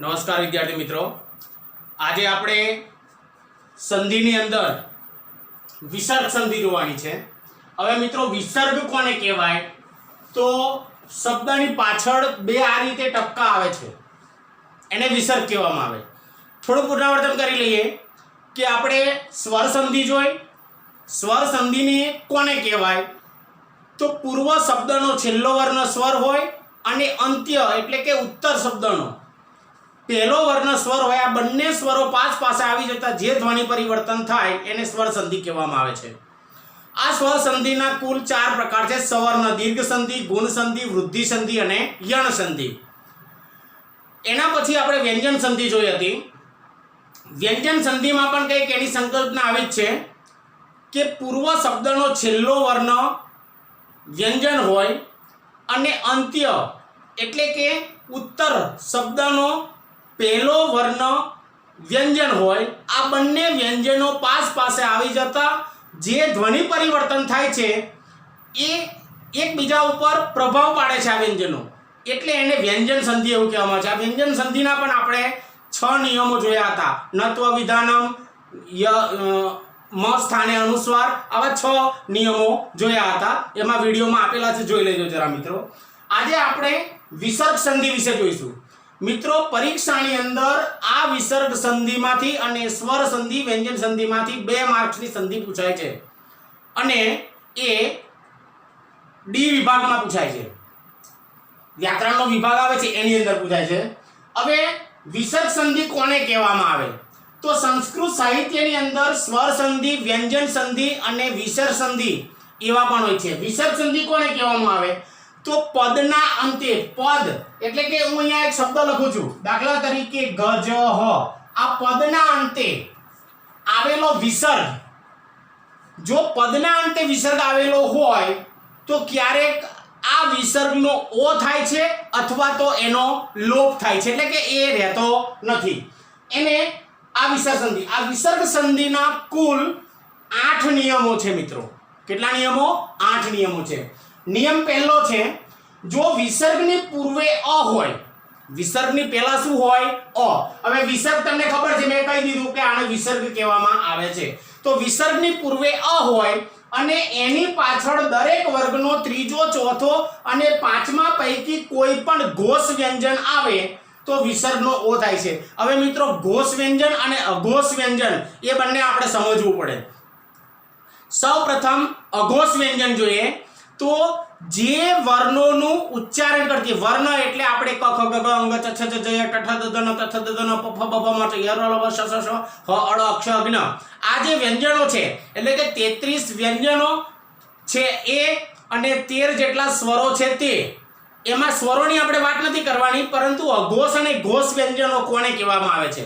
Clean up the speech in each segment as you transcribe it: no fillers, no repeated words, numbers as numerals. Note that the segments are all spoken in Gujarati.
નમસ્કાર વિદ્યાર્થી મિત્રો, આજે આપણે સંધિની અંદર વિસર્ગ સંધિ જોવાની છે। હવે મિત્રો વિસર્ગ કોને કહેવાય? તો શબ્દની પાછળ બે આ રીતે ટપકા આવે છે, એને વિસર્ગ કહેવામાં આવે। થોડું પુનરાવર્તન કરી લઈએ કે આપણે સ્વર સંધિ જોઈ। સ્વર સંધિને કોને કહેવાય? તો પૂર્વ શબ્દનો છેલ્લો વર્ણ સ્વર હોય અને અંત્ય એટલે કે ઉત્તર શબ્દનો પહેલો વર્ણ સ્વર હોય। આ બંને સ્વરો પાસ પાસે આવી જતા જે ધ્વનિ પરિવર્તન થાય એને સ્વર સંધિ કહેવામાં આવે છે। આ સ્વર સંધિના કુલ 4 પ્રકાર છે: સવર્ણ દીર્ઘ સંધિ, ગુણ સંધિ, વૃદ્ધિ સંધિ અને યણ સંધિ। એના પછી આપણે વ્યંજન સંધિ જોઈ હતી। વ્યંજન સંધિમાં પણ કંઈક એની સંકલ્પના આવી જ છે કે પૂર્વ શબ્દનો છેલ્લો વર્ણ વ્યંજન હોય અને અંત્ય એટલે કે ઉત્તર શબ્દનો પહેલો વર્ણ વ્યંજન હોય। આ બંને વ્યંજનો પાસ પાસે આવી જતા જે ધ્વનિ પરિવર્તન થાય છે એ એકબીજા ઉપર પ્રભાવ પાડે છે આ વ્યંજનો, એટલે એને વ્યંજન સંધિ એવું કહેવામાં આવે છે। આ વ્યંજન સંધિના પણ આપણે 6 નિયમો જોયા હતા: નત્વ વિધાનમ, મ સ્થાને અનુસ્વાર, આવા 6 નિયમો જોયા હતા। એમાં વિડીયોમાં આપેલા છે, જોઈ લેજો જરા મિત્રો। આજે આપણે વિસર્ગ સંધિ વિશે જોઈશું। મિત્રો, પરીક્ષાની અંદર આ વિસર્ગ સંધિમાંથી અને સ્વર સંધિ વ્યંજન સંધિમાંથી 2 માર્ક્સની સંધિ પૂછાય છે અને એ ડી વિભાગમાં પૂછાય છે। વ્યાકરણનો વિભાગ આવે છે એની અંદર પૂછાય છે। હવે વિસર્ગ સંધિ કોને કહેવામાં આવે? તો સંસ્કૃત સાહિત્યની અંદર સ્વર સંધિ, વ્યંજન સંધિ અને વિસર્ગ સંધિ એવા પણ હોય છે। વિસર્ગ સંધિ કોને કહેવામાં આવે? તો પદના અંતે, પદ એટલે કે હું અહીંયા એક શબ્દ લખું છું, દાખલા તરીકે ગજ હ, આ પદના અંતે આવેલો વિસર્ગ, જો પદના અંતે વિસર્ગ આવેલો હોય તો ક્યારેક આ વિસર્ગનો ઓ થાય છે અથવા તો એનો લોપ થાય છે, એટલે કે એ રહેતો નથી, એને આ વિસર્ગ સંધિ। આ વિસર્ગ સંધિના કુલ 8 નિયમો છે મિત્રો। કેટલા નિયમો? 8 નિયમો છે। નિયમ પહેલો છે, જો વિસર્ગની પૂર્વે અ હોય, વિસર્ગની પહેલા શું હોય? અ। હવે વિસર્ગ તમને ખબર છે, મેં કહી દીધું કે આને વિસર્ગ કહેવામાં આવે છે। તો વિસર્ગની પૂર્વે અ હોય અને એની પાછળ દરેક વર્ગનો ત્રીજો, ચોથો અને પાંચમા પૈકી કોઈ પણ ઘોષ વ્યંજન આવે તો વિસર્ગનો ઓ થાય છે। હવે મિત્રો, ઘોષ વ્યંજન અને અઘોષ વ્યંજન એ બંને આપણે સમજવું પડે। સૌપ્રથમ અઘોષ વ્યંજન જોઈએ તો જે વર્ણોનું ઉચ્ચારણ કરતી, વર્ણ એટલે આપણે ક ખ ગ ઘ અંગ ચ છ જ જ ટ ઠ દ દ ન ત થ દ દ ન પ ફ બ ભ મ ચ ય ર લ વ શ ષ ષ હ અ ક્ષ જ્ઞ, આ જે વ્યંજનો છે એટલે કે 33 વ્યંજનો છે એ અને 13 જેટલા સ્વરો છે તે, એમાં સ્વરોની આપણે વાત નથી કરવાની, પરંતુ અઘોષ અને ઘોષ વ્યંજનો કોને કહેવામાં આવે છે?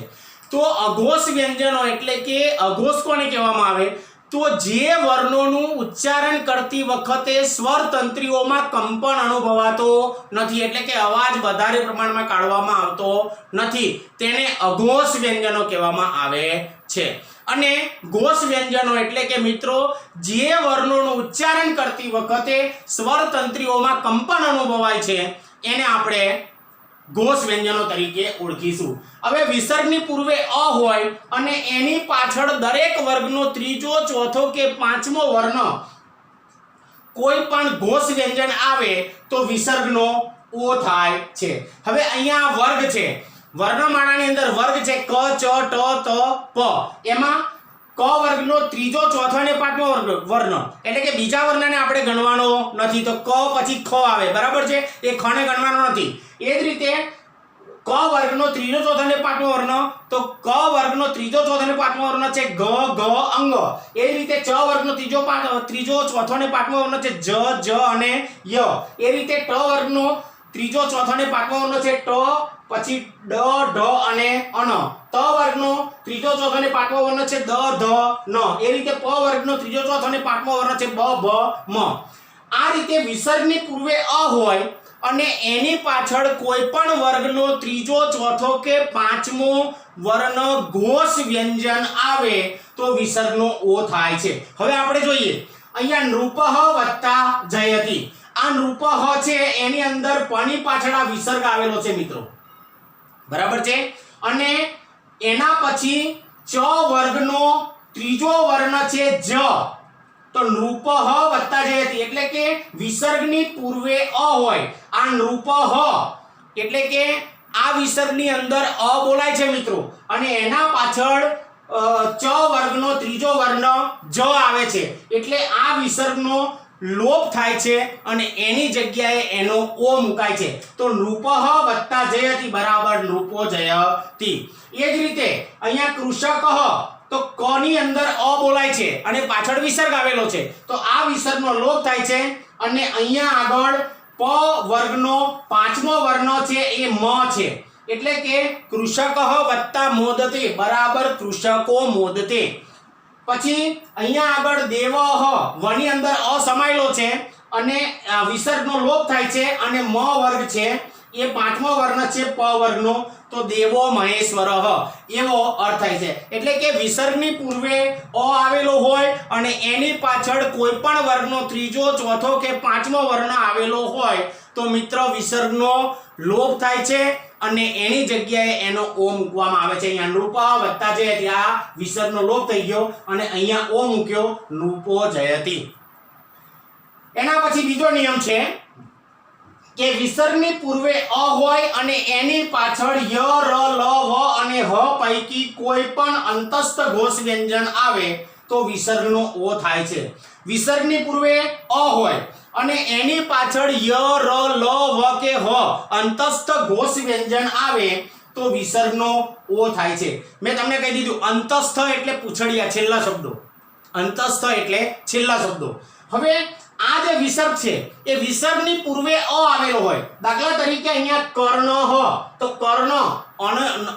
તો અઘોષ વ્યંજનો એટલે કે અઘોષ કોને કહેવામાં આવે? તો જે વર્ણોનું ઉચ્ચારણ કરતી વખતે સ્વર તંત્રીઓમાં કંપન અનુભવાતો નથી, એટલે કે અવાજ વધારે પ્રમાણમાં કાઢવામાં આવતો નથી, તેને અઘોષ વ્યંજનો કહેવામાં આવે છે। અને ઘોષ વ્યંજનો એટલે કે મિત્રો જે વર્ણોનું ઉચ્ચારણ કરતી વખતે સ્વર તંત્રીઓમાં કંપન અનુભવાય છે એને આપણે ઘોષ વ્યંજનો તરીકે ઓળખીશું। હવે વિસર્ગની પૂર્વે અ હોય અને એની પાછળ દરેક વર્ગનો ત્રીજો, ચોથો કે પાંચમો વર્ણ કોઈ પણ ઘોષ વ્યંજન આવે તો વિસર્ગનો ઓ થાય છે। હવે અહીંયા વર્ગ છે, વર્ણમાળાની અંદર વર્ગ છે ક, ચ, ટ, ત, પ, એમાં ક વર્ગનો ત્રીજો, ચોથો અને પાંચમો વર્ણ એટલે કે બીજા વર્ણને આપણે ગણવાનો નથી, તો ક પછી ખ આવે, બરાબર છે, એ ખ ને ગણવાનો નથી। એ જ રીતે ક વર્ગનો ત્રીજો, ચોથો અને પાંચમો વર્ણ, તો ક વર્ગનો ત્રીજો, ચોથો અને પાંચમો વર્ણ છે ગ, ઘ, અંગ। એ જ રીતે ચ વર્ગનો ત્રીજો, ચોથો અને પાંચમો વર્ણ છે જ, જ અને ય। એ રીતે ટ વર્ગનો ત્રીજો, ચોથો અને પાંચમો વર્ણ છે ટ, પછી ડ, ઢ અને અન। ત વર્ગનો ત્રીજો, ચોથો અને પાંચમો વર્ણ છે દ, ધ, ન। એ રીતે પ વર્ગનો ત્રીજો, ચોથો અને પાંચમો વર્ણ છે બ, ભ, મ। આ રીતે વિસર્ગની પૂર્વે અ હોય અને એની પાછળ કોઈ પણ વર્ગનો ત્રીજો, ચોથો કે પાંચમો વર્ણ ઘોષ વ્યંજન આવે તો વિસર્ગનો ઓ થાય છે। હવે આપણે જોઈએ અહીંયા નૃપહ વત્તા જયતિ, આ નૃપહ છે એની અંદર પની પાછળ આ વિસર્ગ આવેલો છે મિત્રો। બરાબર છે। અને એના પછી ચ વર્ગનો ત્રીજો વર્ણ છે જ, તો નૃપહ વત્તા જયતિ, એટલે કે વિસર્ગની પૂર્વે અ હોય, આ નૃપહ એટલે કે આ વિસર્ગની અંદર અ બોલાય છે મિત્રો, અને એના પાછળ ચ વર્ગનો ત્રીજો વર્ણ જ આવે છે, એટલે આ વિસર્ગનો લોપ થાય છે અને એની જગ્યાએ એનો ઓ મુકાય છે, તો નૃપહ વત્તા જયતિ બરાબર નૃપો જયતિ। એ જ રીતે અહીંયા કૃષકઃ, તો ક ની અંદર અ બોલાય છે અને પાછળ વિસર્ગ આવેલો છે, તો આ વિસર્ગનો લોપ થાય છે અને અહીંયા આગળ પ વર્ગનો પાંચમો વર્ણ છે એ મ છે, એટલે કે કૃષકઃ વત્તા મોદતે બરાબર કૃષકો મોદતે। પછી અહીંયા આગળ દેવઃ, વ ની અંદર અ સમાયેલો છે અને વિસર્ગનો લોપ થાય છે અને મ વર્ગ છે એ પાંચમો વર્ણ છે પ વર્ગનો, તો દેવો મહેશ્વરઃ એવો અર્થ થાય છે। એટલે કે વિસર્ગની પૂર્વે અ આવેલો હોય અને એની પાછળ કોઈ પણ વર્ગનો ત્રીજો ચોથો કે પાંચમો વર્ણ આવેલો હોય તો મિત્ર વિસર્ગનો લોપ થાય છે અને એની જગ્યાએ એનો ઓ મૂકવામાં આવે છે। અહીંયા નૃપઃ વત્તા જયતિ, આ વિસર્ગનો લોપ થઈ ગયો અને અહીંયા ઓ મૂક્યો નૃપો જયતિ। એના પછી બીજો નિયમ છે કે વિસર્ગની પૂર્વે અ હોય અને એની પાછળ ય ર લ વ અને હ પૈકી કોઈ પણ અંતસ્થ ઘોષ વ્યંજન આવે તો વિસર્ગનો ઓ થાય છે। વિસર્ગની પૂર્વે અ હોય અને એની પાછળ ય ર લ વ કે હ અંતસ્થ ઘોષ વ્યંજન આવે તો વિસર્ગનો ઓ થાય છે। મેં તમને કહી દીધું અંતસ્થ એટલે પૂંછડિયા, છેલ્લા શબ્દો, અંતસ્થ એટલે છેલ્લા શબ્દો। હવે આ જે વિસર્ગ છે એ વિસર્ગની પૂર્વે અ આવેલો હોય, દાખલા તરીકે અહીંયા કર્ણઃ, તો કર્ણ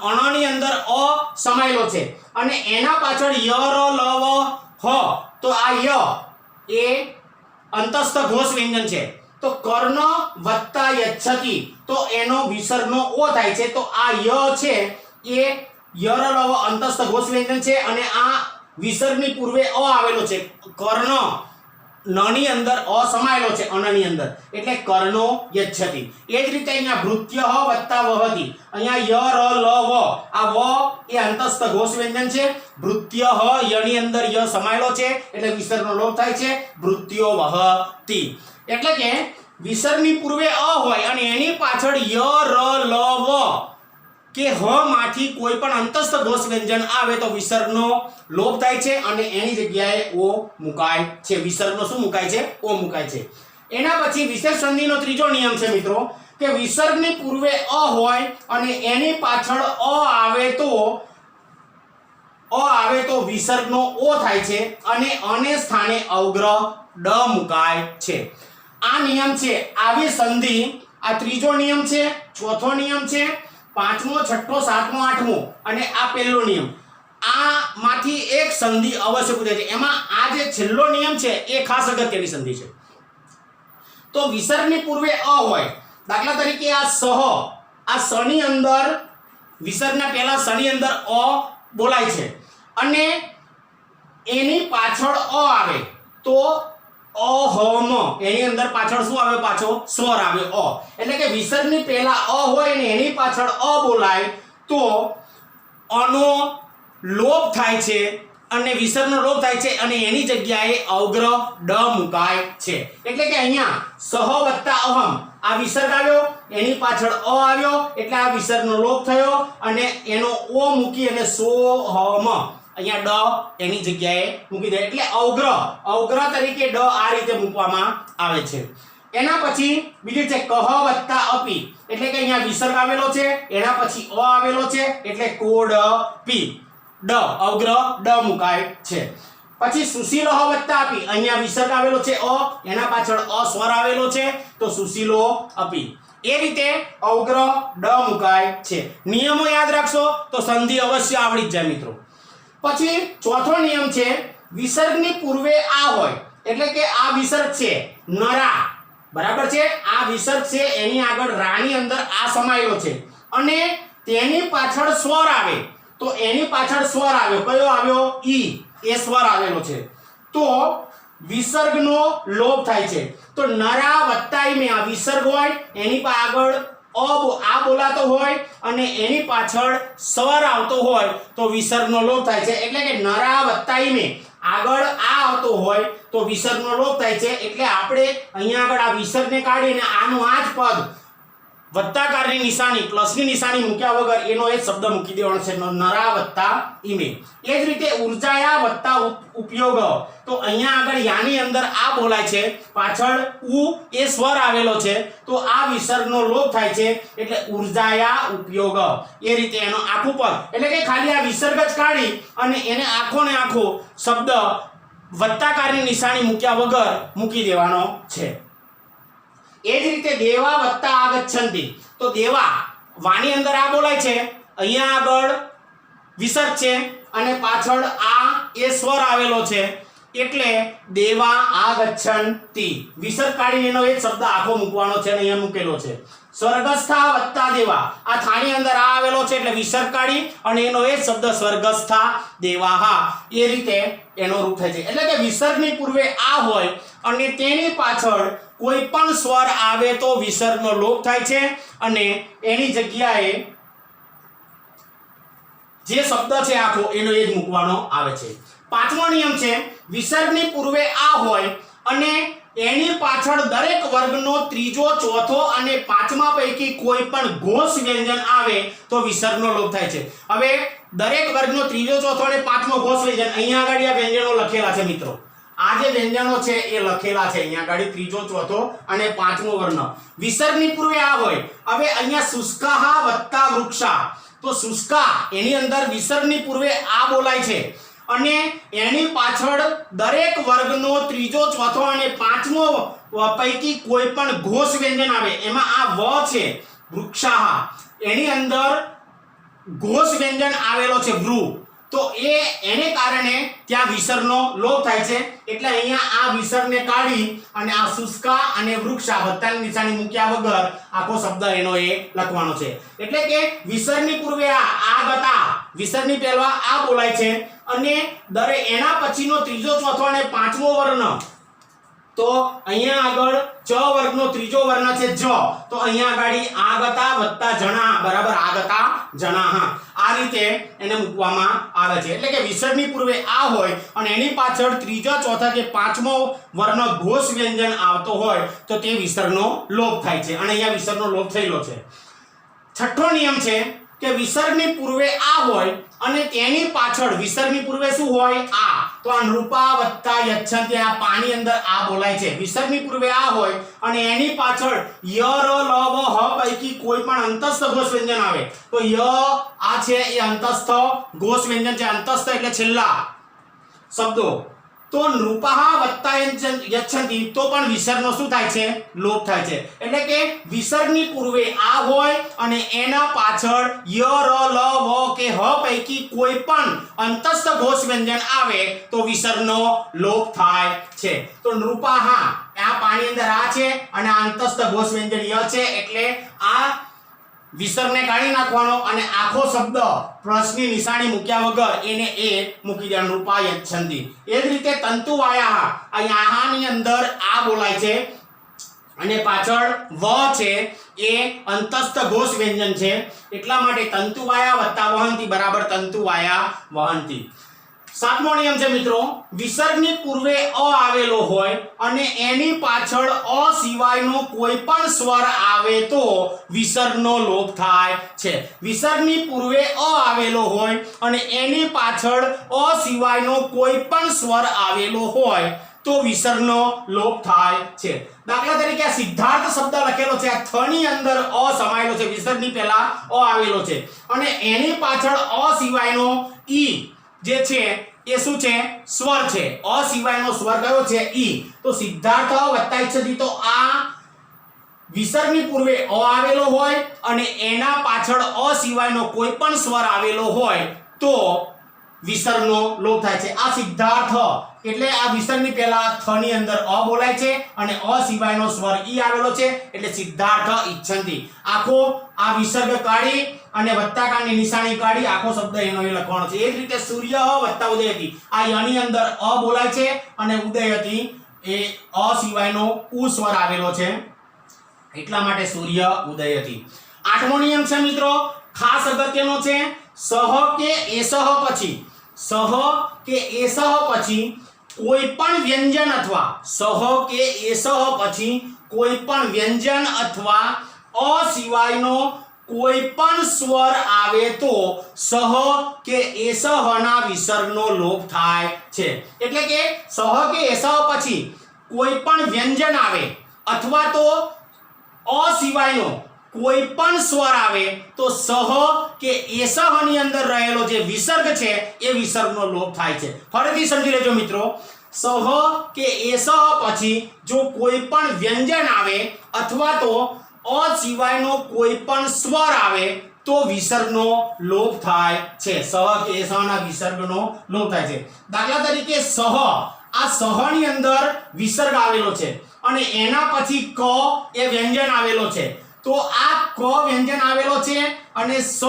અણની અંદર અ સમાયેલો છે અને એના પાછળ ય ર લ વ હ, તો આ ય એ અંતસ્થ ઘોષ વ્યંજન છે, તો કર્ણ વત્તા યચ્છતિ, તો એનો વિસર્ગનો ઓ થાય છે, તો આ ય છે એ ય ર લ વ અંતસ્થ ઘોષ વ્યંજન છે અને આ વિસર્ગની પૂર્વે અ આવેલો છે, કર્ણ ન ની અંદર અ સમાયેલો છે અનની અંદર, એટલે કર્ણો યચ્છતિ। એ જ રીતે અહીંયા ભૃત્યઃ વત્તા વહતિ, અહીંયા ય ર લ વ, આ વ એ અંતસ્થ ઘોષ વ્યંજન છે, ભૃત્યઃ ય ની અંદર ય સમાયેલો છે એટલે વિસર્ગનો લોપ થાય છે, ભૃત્યો વહતિ। એટલે કે વિસર્ગની પૂર્વે અ હોય અને એની પાછળ ય ર લ વ કે હ માંથી કોઈ પણ અંતસ્થ ઘોષ વ્યંજન આવે તો વિસર્ગનો લોપ થાય છે અને એની જગ્યાએ ઓ મુકાય છે, વિસર્ગનો શું મુકાય છે? ઓ મુકાય છે। એના પછી વિશેષ સંધિનો ત્રીજો નિયમ છે મિત્રો કે વિસર્ગની પૂર્વે અ હોય અને એની પાછળ અ આવે તો વિસર્ગનો ઓ થાય છે અને અને સ્થાને અવગ્રહ ડ મુકાય છે। આ નિયમ છે, આવી સંધિ, આ ત્રીજો નિયમ છે, ચોથો નિયમ છે, પાંચમો, છઠ્ઠો, સાતમો, આઠમો અને આ પહેલો નિયમ, આ માંથી એક સંધિ અવશ્ય પૂછાય છે। એમાં આ જે છેલ્લો નિયમ છે એ ખાસ અગત્યની સંધિ છે। તો વિસર્ગની પૂર્વે અ હોય, દાખલા તરીકે આ સહ, આ સ ની અંદર વિસર્ગના પહેલા સ ની અંદર અ બોલાય છે અને એની પાછળ અ આવે તો અહમ, એની અંદર પાછળ શું આવે? પાછો સ્વર આવે અ, એટલે કે વિસર્ગની પહેલા અ હોય અને એની પાછળ અ બોલાય તો અનો લોપ થાય છે અને વિસર્ગનો લોપ થાય છે અને એની જગ્યાએ અવગ્રહ ડ મુકાય છે। એટલે કે અહીંયા સહ વત્તા અહમ, આ વિસર્ગ આવ્યો, એની પાછળ અ આવ્યો એટલે આ વિસર્ગનો લોપ થયો અને એનો ઓ મૂકી અને સોહમ, અહીંયા ડ એની જગ્યાએ મૂકી દે એટલે અવગ્રહ તરીકે ડ આ રીતે મૂકવામાં આવે છે। એના પછી બીજું છે કહ વત્તા અપી, એટલે કે અહીંયા વિસર્ગ આવેલો છે, એના પછી અ આવેલો છે એટલે કોડ પી, ડ અવગ્રહ ડ મુકાય છે। પછી સુશીલઃ વત્તા અપી, અહીંયા વિસર્ગ આવેલો છે અ, એના પાછળ અ સ્વર આવેલો છે તો સુશીલો અપી, એ રીતે અવગ્રહ ડ મુકાય છે। નિયમો યાદ રાખશો તો સંધિ અવશ્ય આવડી જ જાય મિત્રો। પછી ચોથો નિયમ છે વિસર્ગની પૂર્વે આ હોય, એટલે કે આ વિસર્ગ છે નરા, બરાબર છે, આ વિસર્ગ છે એની આગળ રા ની અંદર આ સમાયેલો છે અને તેની પાછળ સ્વર આવે તો એની પાછળ સ્વર આવ્યો, કયો આવ્યો? ઈ, એ સ્વર આવેલો છે તો વિસર્ગનો લોપ થાય છે। તો નરા વત્તા ઈ, આ વિસર્ગ હોય એની આગળ આ બોલાતો હોય અને એની પાછળ સ્વર આવતો હોય તો વિસર્ગનો લોપ થાય છે. એટલે કે નરા વત્તા ઈમે આગળ આ આવતો હોય તો વિસર્ગનો લોપ થાય છે. એટલે આપણે અહીંયા આગળ આ વિસર્ગને કાઢીને આનું આ જ પદ વત્તાકારની નિશાની પ્લસની નિશાની મૂક્યા વગર એનો એ શબ્દ મૂકી દેવાનો છે, નરા વત્તા ઈમે. એ જ રીતે ઉર્જાયા વત્તા ઉપયોગ, તો અહીંયા આગળ યાની અંદર આ બોલાય છે, પાછળ ઉ એ સ્વર આવેલો છે તો આ વિસર્ગનો લોપ થાય છે એટલે ઉર્જાયા ઉપયોગ. એ રીતે એનો આખું પદ એટલે કે ખાલી આ વિસર્ગ જ કાઢી અને એને આખો ને આખો શબ્દ વત્તાકારની નિશાની મૂક્યા વગર મૂકી દેવાનો છે. એ જ રીતે દેવા વત્તા આગચ્છન્તિ, તો દેવા વાની અંદર આ બોલાય છે, અહીંયા આગળ વિસર્ગ છે અને પાછળ આ એ સ્વર આવેલો છે એટલે દેવા આગચ્છન્તિ. વિસર્ગ કાઢીને એનો એ શબ્દ આખો મૂકવાનો છે અને અહીંયા મૂકેલો છે. સ્વર્ગસ્થા વત્તા દેવા, આ થાની અંદર આ આવેલો છે એટલે વિસર્ગ કાઢી અને એનો એ શબ્દ સ્વર્ગસ્થા દેવાહા. એ રીતે એનો રૂપ થાય છે. એટલે કે વિસર્ગની પૂર્વે આ હોય અને તેની પાછળ કોઈ પણ સ્વર આવે તો વિસર્ગનો લોપ થાય છે અને એની જગ્યાએ જે શબ્દ છે આખો એનો એ જ મૂકવાનો આવે છે. પાંચમો નિયમ છે, વિસર્ગની પૂર્વે આ હોય અને એની પાછળ દરેક વર્ગનો ત્રીજો, ચોથો અને પાંચમા પૈકી કોઈ પણ ઘોષ વ્યંજન આવે તો વિસર્ગનો લોપ થાય છે. હવે દરેક વર્ગનો ત્રીજો, ચોથો અને પાંચમો ઘોષ વ્યંજન, અહીંયા આગળ આ વ્યંજનો લખેલા છે મિત્રો. આ જે વ્યંજનો છે એ લખેલા છે અહીંયા આગળ, ત્રીજો, ચોથો અને પાંચમો વર્ણ. વિસર્ગની પૂર્વે આ હોય. હવે અહીંયા શુષ્કાહા વત્તા વૃક્ષા, તો શુષ્કા એની અંદર વિસર્ગની પૂર્વે આ બોલાય છે અને એની પાછળ દરેક વર્ગનો ત્રીજો, ચોથો અને પાંચમો પૈકી કોઈ પણ ઘોષ વ્યંજન આવે. એમાં આ વ છે વૃક્ષાહા, એની અંદર ઘોષ વ્યંજન આવેલો છે વૃ, તો એને કારણે ત્યાં વિસર્ગનો લોપ થાય છે. એટલે અહીંયા આ વિસર્ગને કાઢી અને આ શુષ્કા અને વૃક્ષા વત્તાની નિશાની મૂક્યા વગર આખો શબ્દ એનો એ લખવાનો છે. એટલે કે વિસર્ગની પૂર્વે આ ગતા, વિસર્ગની પહેલા આ બોલાય છે અને એના પછીનો ત્રીજો, ચોથો અને પાંચમો વર્ણ, તો અહીંયા આગળ ચ વર્ગનો ત્રીજો વર્ણ છે જ, તો અહીંયા આગળ આગતા વત્તા જણા બરાબર આગતા જણાહા. આ રીતે એને મૂકવામાં આવે છે. એટલે કે વિસર્ગની પૂર્વે આ હોય અને એની પાછળ ત્રીજા, ચોથા કે પાંચમો વર્ણ ઘોષ વ્યંજન આવતો હોય તો તે વિસર્ગનો લોપ થાય છે અને અહીંયા વિસર્ગનો લોપ થયેલો છે. છઠ્ઠો નિયમ છે કે વિસર્ગની પૂર્વે આ હોય અને તેની પાછળ વિસર્ગની પૂર્વે શું હોય આ, તો આ નૃપા વત્તા યચ્છન્તિ, આ પાની અંદર આ બોલાય છે. વિસર્ગની પૂર્વે આ હોય અને એની પાછળ ય ર લ વ હ પૈકી કોઈ પણ અંતસ્થ ઘોષ વ્યંજન આવે તો ય આ છે એ અંતસ્થ ઘોષ વ્યંજન છે. અંતસ્થ એટલે છેલ્લા શબ્દો. તો નૃપાહા વત્તા યચ્છન્તિ, તો પણ વિસર્ગનો શું થાય છે, લોપ થાય છે. એટલે કે વિસર્ગની પૂર્વે આ હોય અને એના પાછળ ય ર લ વ કે હ પૈકી કોઈ પણ અંતસ્થ ઘોષ વ્યંજન આવે તો વિસર્ગનો લોપ થાય છે. તો નૃપાહા આ પાણી અંદર આ છે અને આ અંતસ્થ ઘોષ વ્યંજન ય છે એટલે આ વિસર્ગને કાઢી નાખવાનો અને આખો શબ્દ પ્લસની નિશાની મૂક્યા વગર એને એ મૂકી દેવાનો, નૃપા યચ્છન્તિ. એ જ રીતે તંતુવાયા, અહીંયા આહાની અંદર આ બોલાય છે અને પાછળ વ છે એ અંતસ્થ ઘોષ વ્યંજન છે એટલા માટે તંતુવાયા વત્તા વહંતિ બરાબર તંતુવાયા વહંતિ. સાતમો નિયમ છે મિત્રો, વિસર્ગની પૂર્વે અ આવેલો હોય અને એની પાછળ અ સિવાયનો કોઈ પણ સ્વર આવે તો વિસર્ગનો લોપ થાય છે. વિસર્ગની પૂર્વે અ આવેલો હોય અને એની પાછળ અ સિવાયનો કોઈ પણ સ્વર આવેલો હોય તો વિસર્ગનો લોપ થાય છે. દાખલા તરીકે આ સિદ્ધાર્થ શબ્દ લખેલો છે, આ થ ની અંદર અ સમાયેલો છે, વિસર્ગની પહેલા અ આવેલો છે અને એની પાછળ અ સિવાયનો ઈ જે છે એ શું છે, સ્વર છે. અ સિવાયનો સ્વર કયો છે, ઈ. તો સિદ્ધાર્થ વત્તા ઈચ્છતિ, તો આ વિસર્ગની પૂર્વે અ આવેલો હોય અને એના પાછળ અ સિવાયનો કોઈ પણ સ્વર આવેલો હોય તો વિસર્ગનો લોપ થાય છે. આ સિદ્ધાર્થ એટલે આ વિસર્ગની પહેલા થ ની અંદર અ બોલાય છે અને અ સિવાયનો સ્વર ઈ આવેલો છે એટલે સિદ્ધાર્થ ઈચ્છન્તિ. આખો આ વિસર્ગ કાઢી અને વત્તાકારની નિશાની કાઢી આખો શબ્દ એનો એ લખવાનો છે. એ જ રીતે સૂર્ય વત્તા ઉદયતિ, આ યની અંદર અ બોલાય છે અને ઉદયતિ એ અ સિવાયનો ઉ સ્વર આવેલો છે એટલા માટે સૂર્ય ઉદયતિ. આઠમો નિયમ છે મિત્રો, ખાસ અગત્યનો છે, સહ કે એસહ પછી, સહ કે એસહ પછી કોઈ પણ વ્યંજન અથવા, સહ કે એસહ પછી કોઈ પણ વ્યંજન અથવા અ સિવાયનો કોઈ પણ સ્વર આવે તો સહ કે એસહના વિસર્ગનો લોપ થાય છે. એટલે કે સહ કે એસહ પછી કોઈ પણ વ્યંજન આવે અથવા તો અ સિવાયનો કોઈ પણ સ્વર આવે તો સહ કે એસહની અંદર રહેલો જે વિસર્ગ છે એ વિસર્ગનો લોપ થાય છે. ફરીથી સમજી લેજો મિત્રો, સહ કે એસહ પછી જો કોઈ પણ વ્યંજન આવે અથવા તો અ સિવાયનો કોઈ પણ સ્વર આવે તો વિસર્ગનો લોપ થાય છે. સહ કે એસહના વિસર્ગનો લોપ થાય છે. દાખલા તરીકે સહ, આ સહની અંદર વિસર્ગ આવેલો છે અને એના પછી ક એ વ્યંજન આવેલો છે, તો આ ક વ્યંજન આવેલો છે અને સ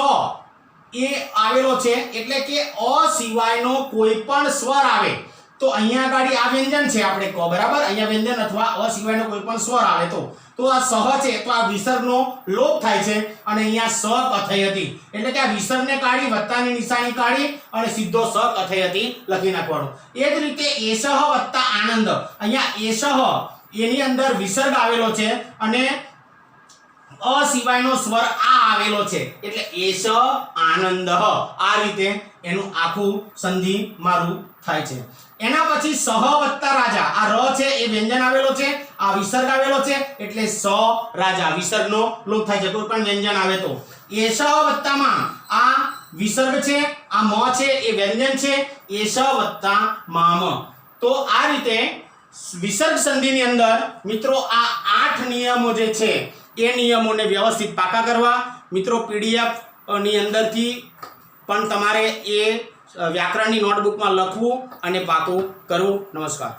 એ આવેલો છે, એટલે કે અ સિવાયનો કોઈ પણ સ્વર આવે તો અહીંયા આગળ આ વ્યંજન છે આપણે ક, બરાબર, અહીંયા વ્યંજન અથવા અ સિવાયનો કોઈ પણ સ્વર આવે તો આ સહ છે તો આ વિસર્ગનો લોપ થાય છે અને અહીંયા સ ક થઈ હતી, એટલે કે આ વિસર્ગને કાઢી વત્તાની નિશાની કાઢી અને સીધો સ ક થઈ હતી લખી નાખવાનો. એ જ રીતે એસહ વત્તા આનંદ, અહીંયા એસહ એની અંદર વિસર્ગ આવેલો છે અને અ સિવાયનો સ્વર આ આવેલો છે, એટલે એસ આનંદ, આ રીતે એનું આખું સંધિ મારું થાય છે. એના પછી સહ વત્તા રાજા, આ ર છે એ વ્યંજન આવેલો છે, આ વિસર્ગ આવેલો છે, એટલે સ રાજા, વિસર્ગનો લોપ થાય છે કોઈ પણ વ્યંજન આવે તો. એસ વત્તા માં, આ વિસર્ગ છે, આ મ છે એ વ્યંજન છે, એસ વત્તા મામ. તો આ રીતે વિસર્ગ સંધિની અંદર મિત્રો આ 8 નિયમો જે છે એ નિયમોને વ્યવસ્થિત પાકા કરવા. મિત્રો પીડીએફ ની અંદરથી પણ તમારે એ વ્યાકરણની નોટબુકમાં લખવું અને પાકું કરવું. નમસ્કાર.